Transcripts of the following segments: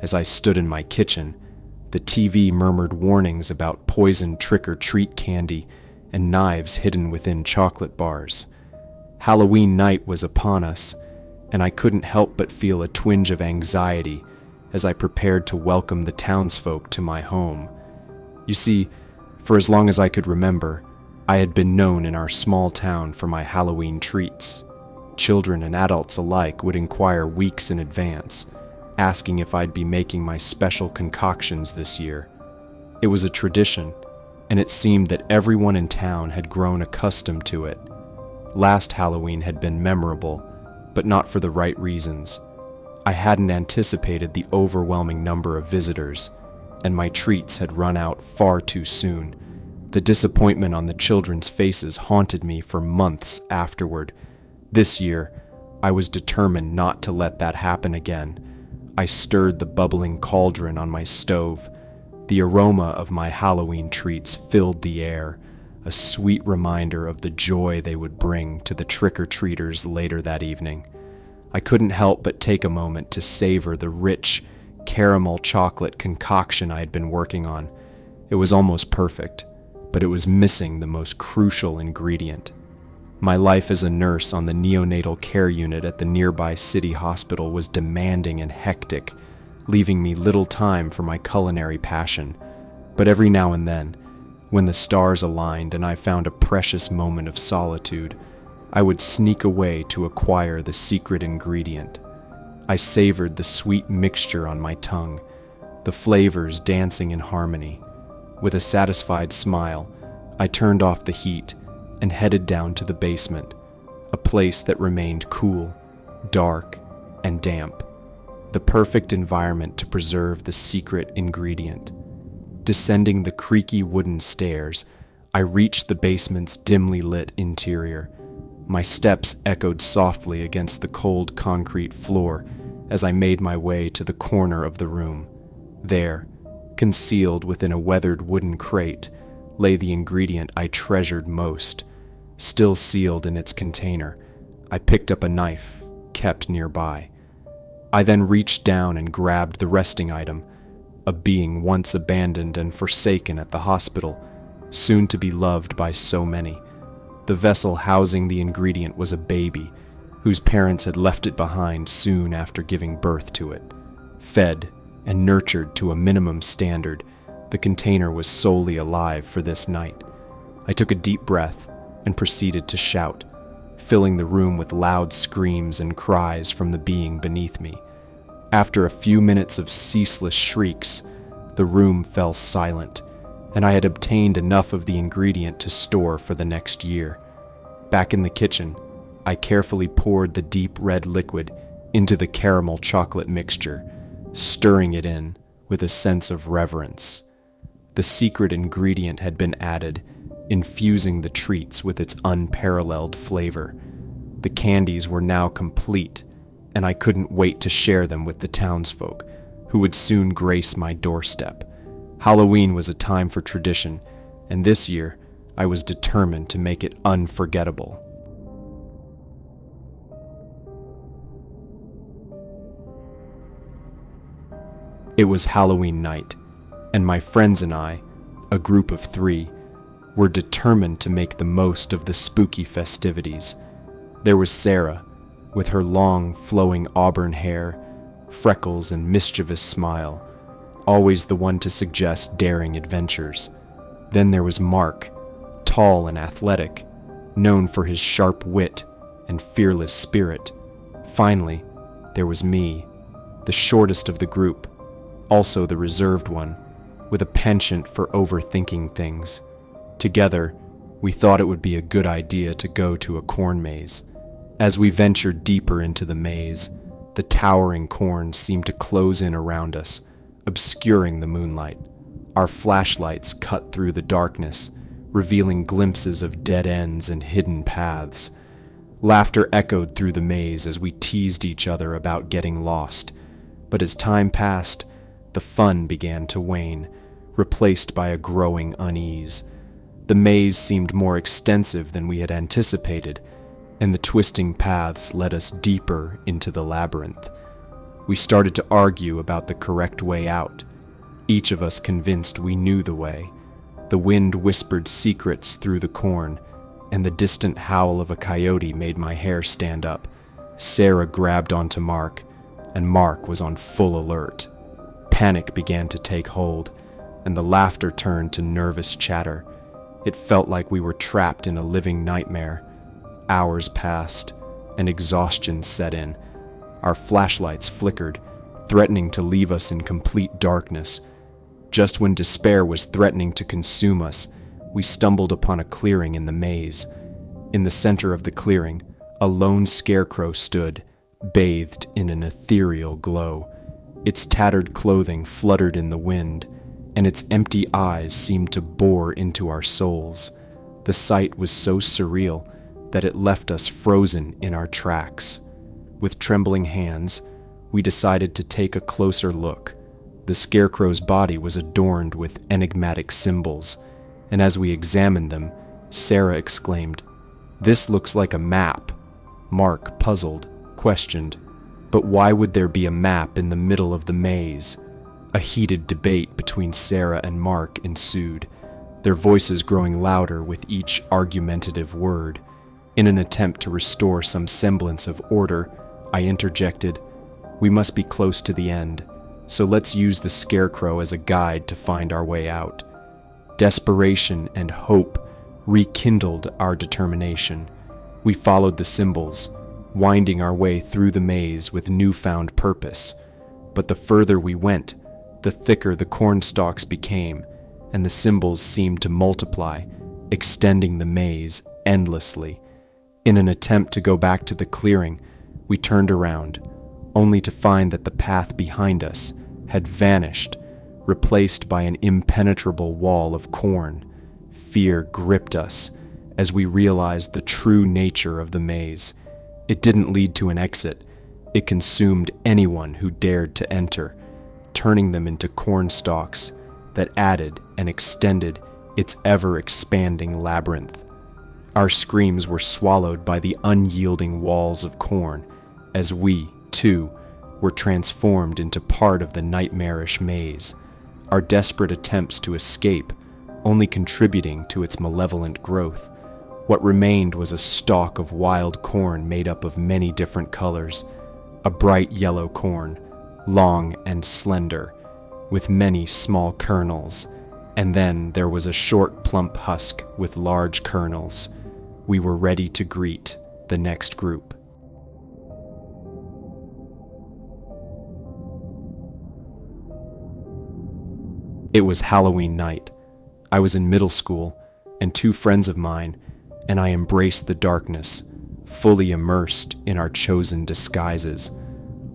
As I stood in my kitchen, the TV murmured warnings about poisoned trick-or-treat candy and knives hidden within chocolate bars. Halloween night was upon us, and I couldn't help but feel a twinge of anxiety as I prepared to welcome the townsfolk to my home. You see, for as long as I could remember, I had been known in our small town for my Halloween treats. Children and adults alike would inquire weeks in advance, asking if I'd be making my special concoctions this year. It was a tradition, and it seemed that everyone in town had grown accustomed to it. Last Halloween had been memorable, but not for the right reasons. I hadn't anticipated the overwhelming number of visitors, and my treats had run out far too soon. The disappointment on the children's faces haunted me for months afterward. This year, I was determined not to let that happen again. I stirred the bubbling cauldron on my stove. The aroma of my Halloween treats filled the air, a sweet reminder of the joy they would bring to the trick-or-treaters later that evening. I couldn't help but take a moment to savor the rich, caramel chocolate concoction I had been working on. It was almost perfect, but it was missing the most crucial ingredient. My life as a nurse on the neonatal care unit at the nearby city hospital was demanding and hectic, leaving me little time for my culinary passion. But every now and then, when the stars aligned and I found a precious moment of solitude, I would sneak away to acquire the secret ingredient. I savored the sweet mixture on my tongue, the flavors dancing in harmony. With a satisfied smile, I turned off the heat and headed down to the basement, a place that remained cool, dark, and damp, the perfect environment to preserve the secret ingredient. Descending the creaky wooden stairs, I reached the basement's dimly lit interior. My steps echoed softly against the cold concrete floor as I made my way to the corner of the room. There, concealed within a weathered wooden crate, lay the ingredient I treasured most. Still sealed in its container, I picked up a knife, kept nearby. I then reached down and grabbed the resting item, a being once abandoned and forsaken at the hospital, soon to be loved by so many. The vessel housing the ingredient was a baby, whose parents had left it behind soon after giving birth to it. Fed and nurtured to a minimum standard, the container was solely alive for this night. I took a deep breath and proceeded to shout, filling the room with loud screams and cries from the being beneath me. After a few minutes of ceaseless shrieks, the room fell silent, and I had obtained enough of the ingredient to store for the next year. Back in the kitchen, I carefully poured the deep red liquid into the caramel chocolate mixture, stirring it in with a sense of reverence. The secret ingredient had been added, infusing the treats with its unparalleled flavor. The candies were now complete, and I couldn't wait to share them with the townsfolk, who would soon grace my doorstep. Halloween was a time for tradition, and this year I was determined to make it unforgettable. It was Halloween night, and my friends and I, a group of 3, were determined to make the most of the spooky festivities. There was Sarah, with her long, flowing auburn hair, freckles, and mischievous smile, always the one to suggest daring adventures. Then there was Mark, tall and athletic, known for his sharp wit and fearless spirit. Finally, there was me, the shortest of the group, also the reserved one, with a penchant for overthinking things. Together, we thought it would be a good idea to go to a corn maze. As we ventured deeper into the maze, the towering corn seemed to close in around us, obscuring the moonlight. Our flashlights cut through the darkness, revealing glimpses of dead ends and hidden paths. Laughter echoed through the maze as we teased each other about getting lost. But as time passed, the fun began to wane, replaced by a growing unease. The maze seemed more extensive than we had anticipated, and the twisting paths led us deeper into the labyrinth. We started to argue about the correct way out, each of us convinced we knew the way. The wind whispered secrets through the corn, and the distant howl of a coyote made my hair stand up. Sarah grabbed onto Mark, and Mark was on full alert. Panic began to take hold, and the laughter turned to nervous chatter. It felt like we were trapped in a living nightmare. Hours passed, and exhaustion set in. Our flashlights flickered, threatening to leave us in complete darkness. Just when despair was threatening to consume us, we stumbled upon a clearing in the maze. In the center of the clearing, a lone scarecrow stood, bathed in an ethereal glow. Its tattered clothing fluttered in the wind, and its empty eyes seemed to bore into our souls. The sight was so surreal that it left us frozen in our tracks. With trembling hands, we decided to take a closer look. The scarecrow's body was adorned with enigmatic symbols, and as we examined them, Sarah exclaimed, "This looks like a map." Mark, puzzled, questioned, "But why would there be a map in the middle of the maze?" A heated debate between Sarah and Mark ensued, their voices growing louder with each argumentative word. In an attempt to restore some semblance of order, I interjected, "We must be close to the end, so let's use the scarecrow as a guide to find our way out." Desperation and hope rekindled our determination. We followed the symbols, winding our way through the maze with newfound purpose. But the further we went, the thicker the cornstalks became, and the symbols seemed to multiply, extending the maze endlessly. In an attempt to go back to the clearing, we turned around, only to find that the path behind us had vanished, replaced by an impenetrable wall of corn. Fear gripped us as we realized the true nature of the maze. It didn't lead to an exit. It consumed anyone who dared to enter, turning them into cornstalks that added and extended its ever-expanding labyrinth. Our screams were swallowed by the unyielding walls of corn, as we, too, were transformed into part of the nightmarish maze, our desperate attempts to escape only contributing to its malevolent growth. What remained was a stalk of wild corn made up of many different colors, a bright yellow corn, long and slender, with many small kernels, and then there was a short plump husk with large kernels. We were ready to greet the next group. It was Halloween night. I was in middle school, and two friends of mine, and I embraced the darkness, fully immersed in our chosen disguises.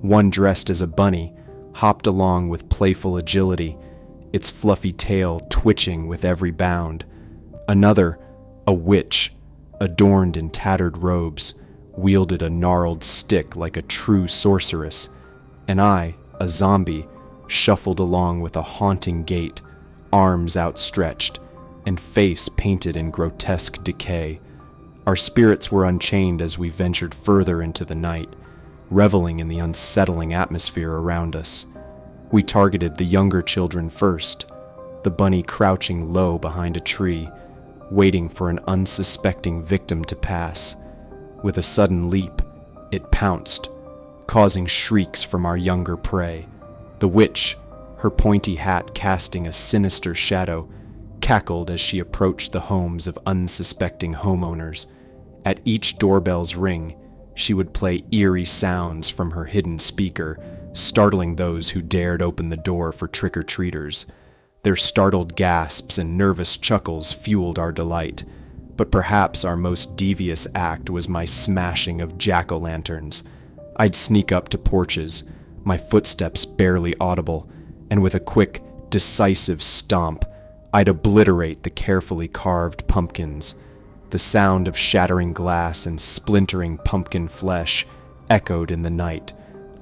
One, dressed as a bunny, hopped along with playful agility, its fluffy tail twitching with every bound. Another, a witch, adorned in tattered robes, wielded a gnarled stick like a true sorceress, and I, a zombie, shuffled along with a haunting gait, arms outstretched, and face painted in grotesque decay. Our spirits were unchained as we ventured further into the night, reveling in the unsettling atmosphere around us. We targeted the younger children first, the bunny crouching low behind a tree, waiting for an unsuspecting victim to pass. With a sudden leap, it pounced, causing shrieks from our younger prey. The witch, her pointy hat casting a sinister shadow, cackled as she approached the homes of unsuspecting homeowners. At each doorbell's ring, she would play eerie sounds from her hidden speaker, startling those who dared open the door for trick-or-treaters. Their startled gasps and nervous chuckles fueled our delight, but perhaps our most devious act was my smashing of jack-o'-lanterns. I'd sneak up to porches, my footsteps barely audible, and with a quick, decisive stomp, I'd obliterate the carefully carved pumpkins. The sound of shattering glass and splintering pumpkin flesh echoed in the night,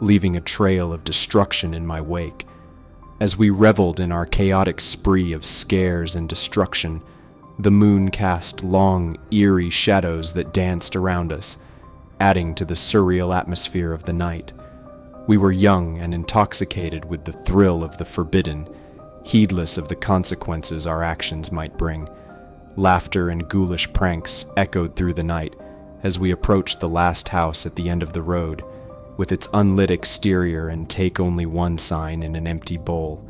leaving a trail of destruction in my wake. As we reveled in our chaotic spree of scares and destruction, the moon cast long, eerie shadows that danced around us, adding to the surreal atmosphere of the night. We were young and intoxicated with the thrill of the forbidden, heedless of the consequences our actions might bring. Laughter and ghoulish pranks echoed through the night as we approached the last house at the end of the road, with its unlit exterior and take-only-one sign in an empty bowl.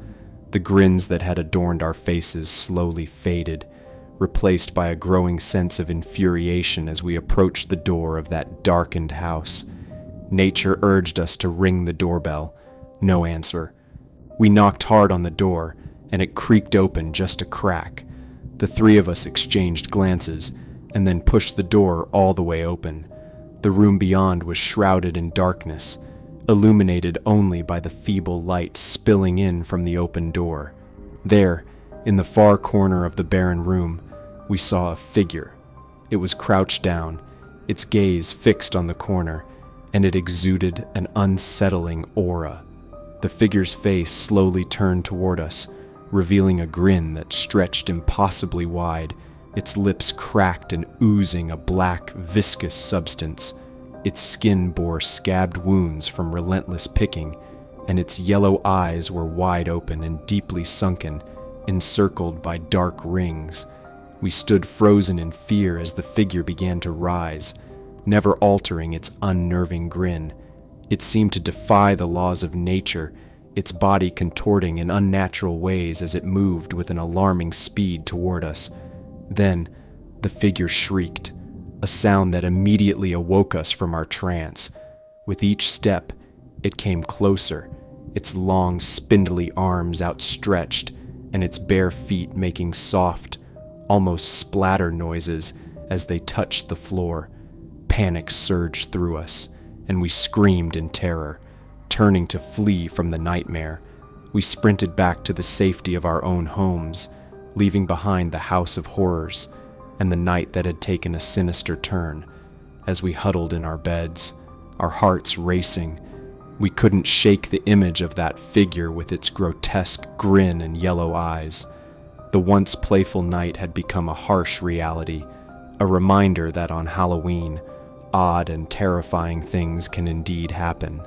The grins that had adorned our faces slowly faded, replaced by a growing sense of infuriation as we approached the door of that darkened house. Nature urged us to ring the doorbell. No answer. We knocked hard on the door, and it creaked open just a crack. The three of us exchanged glances, and then pushed the door all the way open. The room beyond was shrouded in darkness, illuminated only by the feeble light spilling in from the open door. There, in the far corner of the barren room, we saw a figure. It was crouched down, its gaze fixed on the corner, and it exuded an unsettling aura. The figure's face slowly turned toward us, revealing a grin that stretched impossibly wide, its lips cracked and oozing a black, viscous substance. Its skin bore scabbed wounds from relentless picking, and its yellow eyes were wide open and deeply sunken, encircled by dark rings. We stood frozen in fear as the figure began to rise, never altering its unnerving grin. It seemed to defy the laws of nature, its body contorting in unnatural ways as it moved with an alarming speed toward us. Then, the figure shrieked, a sound that immediately awoke us from our trance. With each step, it came closer, its long, spindly arms outstretched, and its bare feet making soft, almost splatter noises as they touched the floor. Panic surged through us, and we screamed in terror, turning to flee from the nightmare. We sprinted back to the safety of our own homes, leaving behind the house of horrors and the night that had taken a sinister turn. As we huddled in our beds, our hearts racing, we couldn't shake the image of that figure with its grotesque grin and yellow eyes. The once playful night had become a harsh reality, a reminder that on Halloween, odd and terrifying things can indeed happen.